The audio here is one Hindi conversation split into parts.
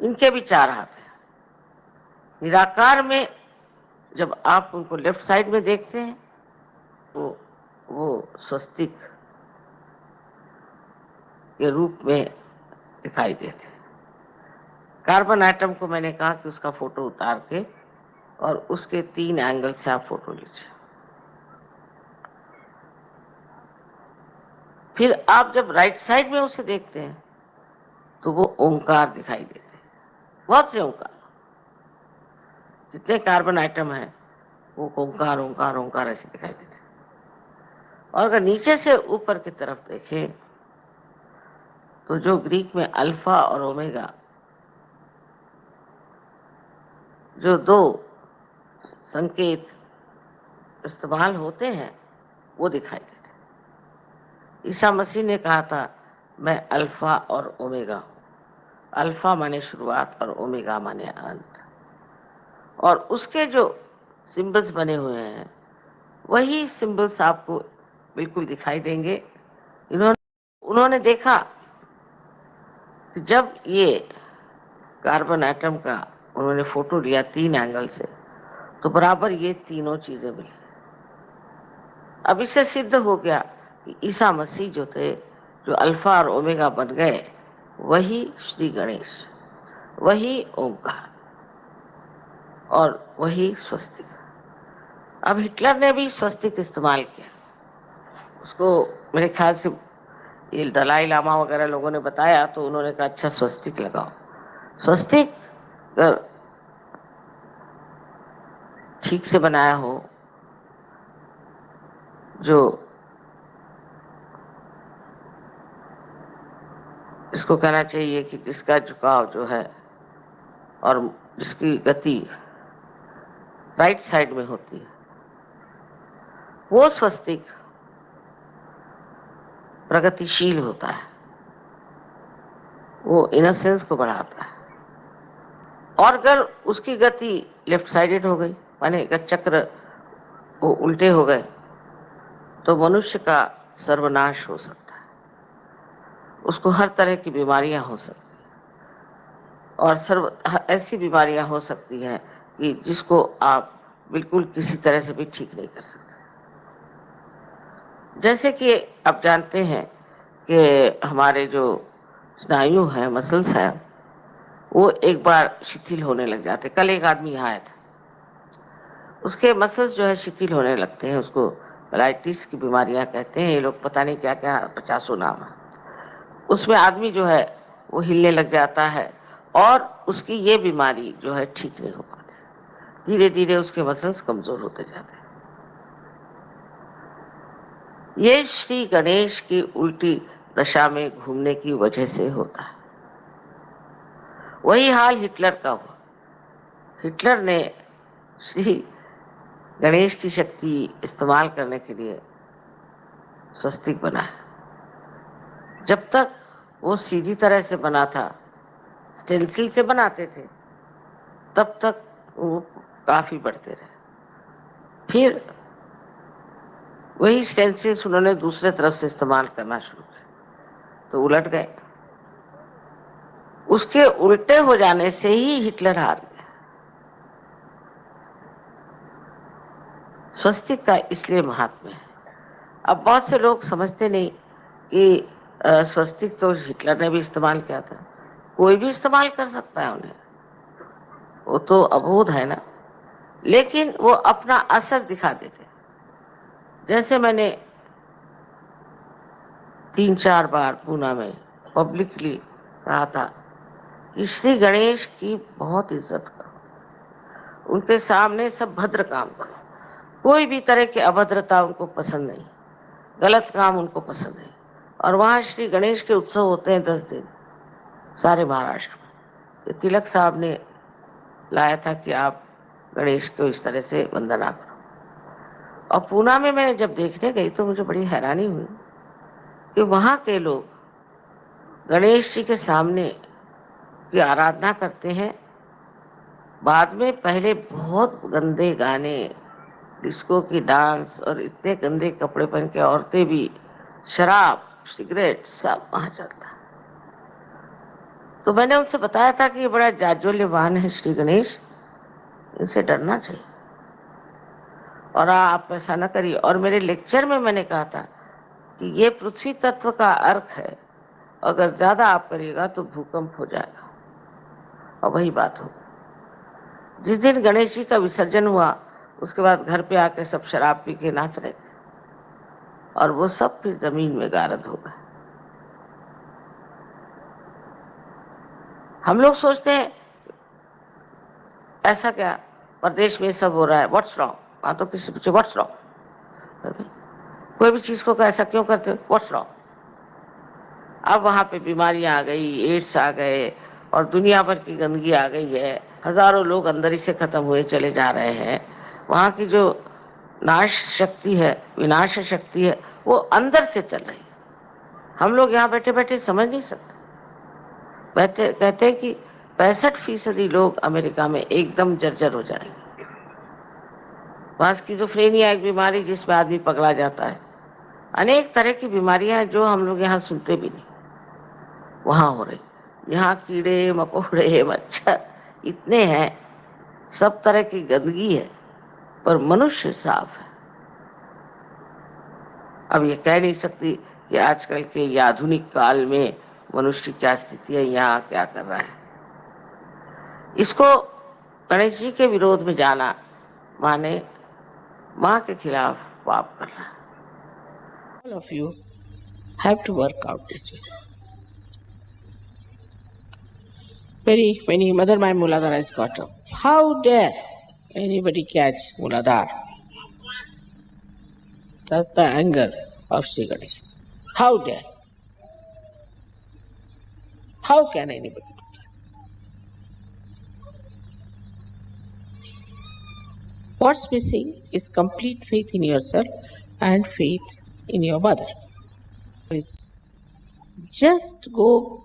इनके भी चार हाथ हैं। निराकार में जब आप उनको लेफ्ट साइड में देखते हैं वो स्वस्तिक के रूप में दिखाई देते हैं। कार्बन एटम को मैंने कहा कि उसका फोटो उतार के और उसके 3 एंगल से आप फोटो लीजिए। फिर आप जब राइट साइड में उसे देखते हैं तो वो ओंकार दिखाई देते हैं, बहुत से ओंकार। जितने कार्बन आइटम हैं वो ओंकार ओंकार ओंकार ऐसे दिखाई देते हैं। और अगर नीचे से ऊपर की तरफ देखें तो जो ग्रीक में अल्फा और ओमेगा, जो 2 संकेत इस्तेमाल होते हैं, वो दिखाई देते हैं। ईसा मसीह ने कहा था मैं अल्फा और ओमेगा हूं। अल्फा माने शुरुआत और ओमेगा माने अंत। और उसके जो सिंबल्स बने हुए हैं वही सिंबल्स आपको बिल्कुल दिखाई देंगे। उन्होंने देखा कि जब ये कार्बन एटम का उन्होंने फोटो लिया 3 एंगल से तो बराबर ये तीनों चीजें मिली। अब इससे सिद्ध हो गया कि ईसा मसीह जो थे, जो अल्फा और ओमेगा बन गए, वही श्री गणेश, वही ओंकार और वही स्वस्तिक। अब हिटलर ने भी स्वस्तिक इस्तेमाल किया। उसको मेरे ख्याल से ये दलाई लामा वगैरह लोगों ने बताया तो उन्होंने कहा अच्छा स्वस्तिक लगाओ। स्वस्तिक अगर ठीक से बनाया हो, जो इसको कहना चाहिए कि जिसका झुकाव जो है और जिसकी गति राइट साइड में होती है, वो स्वस्तिक प्रगतिशील होता है, वो इनोसेंस को बढ़ाता है। और अगर उसकी गति लेफ्ट साइडेड हो गई, माने अगर चक्र वो उल्टे हो गए, तो मनुष्य का सर्वनाश हो सकता है, उसको हर तरह की बीमारियां हो सकती हैं। और ऐसी बीमारियां हो सकती हैं कि जिसको आप बिल्कुल किसी तरह से भी ठीक नहीं कर सकते। जैसे कि आप जानते हैं कि हमारे जो स्नायु हैं, मसल्स हैं, वो एक बार शिथिल होने लग जाते। कल एक आदमी यहाँ आया था, उसके मसल्स जो है शिथिल होने लगते हैं, उसको पेलाइटिस की बीमारियां कहते हैं ये लोग, पता नहीं क्या क्या 50 नाम है। उसमें आदमी जो है वो हिलने लग जाता है और उसकी ये बीमारी जो है ठीक नहीं हो पाती, धीरे धीरे उसके मसल्स कमजोर होते जाते हैं। ये श्री गणेश की उल्टी दशा में घूमने की वजह से होता है। वही हाल हिटलर का हुआ। हिटलर ने श्री गणेश की शक्ति इस्तेमाल करने के लिए स्वस्तिक बनाया। जब तक वो सीधी तरह से बना था, स्टेंसिल से बनाते थे, तब तक वो काफी बढ़ते रहे। फिर वही स्टेंसिल्स उन्होंने दूसरे तरफ से इस्तेमाल करना शुरू किया तो उलट गए। उसके उल्टे हो जाने से ही हिटलर हार गया। स्वस्तिक का इसलिए महात्म्य है। अब बहुत से लोग समझते नहीं कि स्वस्तिक तो हिटलर ने भी इस्तेमाल किया था, कोई भी इस्तेमाल कर सकता है उन्हें, वो तो अबोध है ना। लेकिन वो अपना असर दिखा देते। जैसे मैंने 3-4 बार पूना में पब्लिकली कहा था कि श्री गणेश की बहुत इज्जत करो, उनके सामने सब भद्र काम करो, कोई भी तरह की अभद्रता उनको पसंद नहीं, गलत काम उनको पसंद नहीं। और वहाँ श्री गणेश के उत्सव होते हैं 10 दिन सारे महाराष्ट्र में। तिलक साहब ने लाया था कि आप गणेश को इस तरह से वंदना करो। और पूना में मैं जब देखने गई तो मुझे बड़ी हैरानी हुई कि वहाँ के लोग गणेश जी के सामने की आराधना करते हैं, बाद में पहले बहुत गंदे गाने, डिस्को की डांस और इतने गंदे कपड़े पहन के औरतें भी, शराब सिगरेट सब वहां चलता है। तो मैंने उनसे बताया था कि ये बड़ा जाज्वल्यवान है श्री गणेश, इनसे डरना चाहिए और आप ऐसा न करिए। और मेरे लेक्चर में मैंने कहा था कि ये पृथ्वी तत्व का अर्थ है, अगर ज्यादा आप करिएगा तो भूकंप हो जाएगा। और वही बात हो, जिस दिन गणेश जी का विसर्जन हुआ उसके बाद घर पे आके सब शराब पी के नाच रहे थे और वो सब फिर जमीन में गारद हो गए। हम लोग सोचते हैं ऐसा क्या, प्रदेश में सब हो रहा है, व्हाट्स रॉन्ग। वहां तो किसी पूछे व्हाट्स रॉन्ग, कोई भी चीज को ऐसा क्यों करते हो, व्हाट्स रॉन्ग। अब वहां पे बीमारियां आ गई, एड्स आ गए और दुनिया भर की गंदगी आ गई है, हजारों लोग अंदर ही से खत्म हुए चले जा रहे हैं। वहां की जो नाश शक्ति है, विनाश शक्ति है, वो अंदर से चल रही है। हम लोग यहाँ बैठे बैठे समझ नहीं सकते। कहते हैं कि 65% लोग अमेरिका में एकदम जर्जर हो जाएंगे। वहां स्किज़ोफ्रेनिया एक बीमारी जिसमें आदमी पगला जाता है, अनेक तरह की बीमारियां हैं जो हम लोग यहाँ सुनते भी नहीं, वहां हो रही। यहाँ कीड़े मकोड़े मच्छर इतने हैं, सब तरह की गंदगी है, पर मनुष्य साफ है। अब ये कह नहीं सकती कि आजकल के ये आधुनिक काल में मनुष्य की क्या स्थिति है, यहाँ क्या कर रहा है। इसको गणेश जी के विरोध में जाना माने माँ के खिलाफ पाप करना। All of you have to work out this way. Many Mother my Muladhara has got up. How dare anybody catch Muladhara? That's the anger of Sri Ganesh. How dare? How can anybody do that? What's missing is complete faith in yourself and faith in your mother. Just go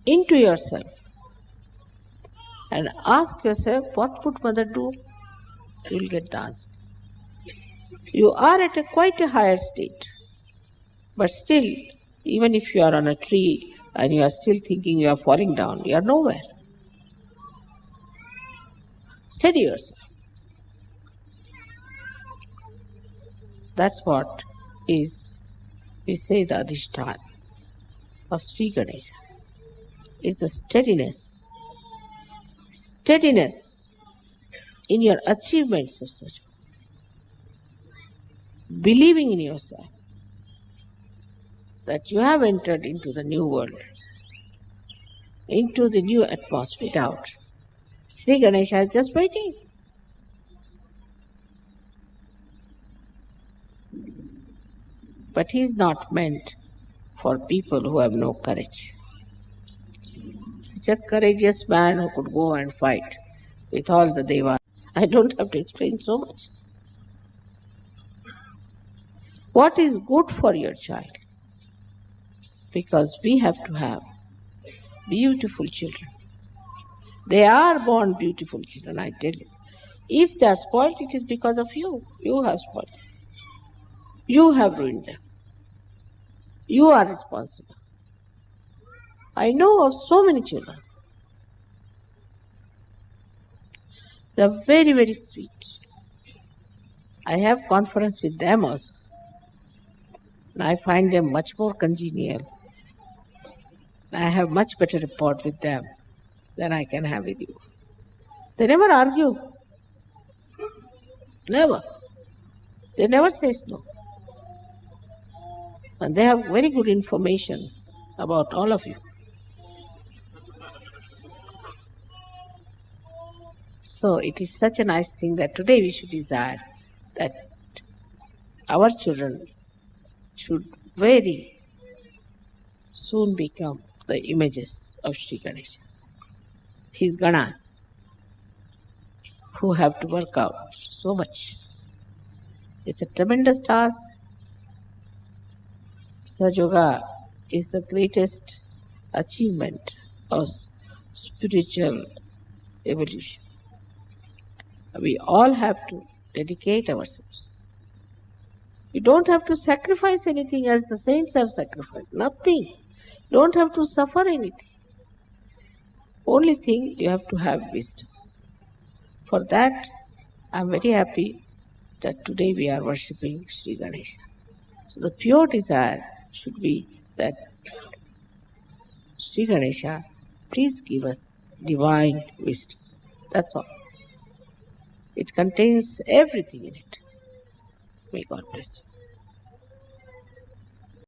into yourself and ask yourself, what would mother do? You'll get the answer. You are at quite a higher state, but still, even if you are on a tree and you are still thinking you are falling down, you are nowhere. Steady yourself. That's what is, we say, the Adhishthan of Sri Ganesha, is the steadiness in your achievements of such, believing in yourself that you have entered into the new world, into the new atmosphere. Without Sri Ganesha is just waiting. But he is not meant for people who have no courage. Such a courageous man who could go and fight with all the devas. I don't have to explain so much. What is good for your child? Because we have to have beautiful children. They are born beautiful children, I tell you. If they are spoiled, it is because of you. You have spoiled them. You have ruined them. You are responsible. I know of so many children. They are very, very sweet. I have conference with them also. And I find them much more congenial. I have much better rapport with them than I can have with you. They never argue. Never. They never say no. And they have very good information about all of you. So it is such a nice thing that today we should desire that our children should very soon become the images of Sri Ganesha, his Ganas, who have to work out so much. It's a tremendous task. Sajoga is the greatest achievement of spiritual evolution. We all have to dedicate ourselves. You don't have to sacrifice anything as the saints have sacrificed. Nothing. You don't have to suffer anything. Only thing, you have to have wisdom. For that, I am very happy that today we are worshipping Sri Ganesha. So the pure desire should be that Sri Ganesha, please give us divine wisdom. That's all. It contains everything in it. May God bless you.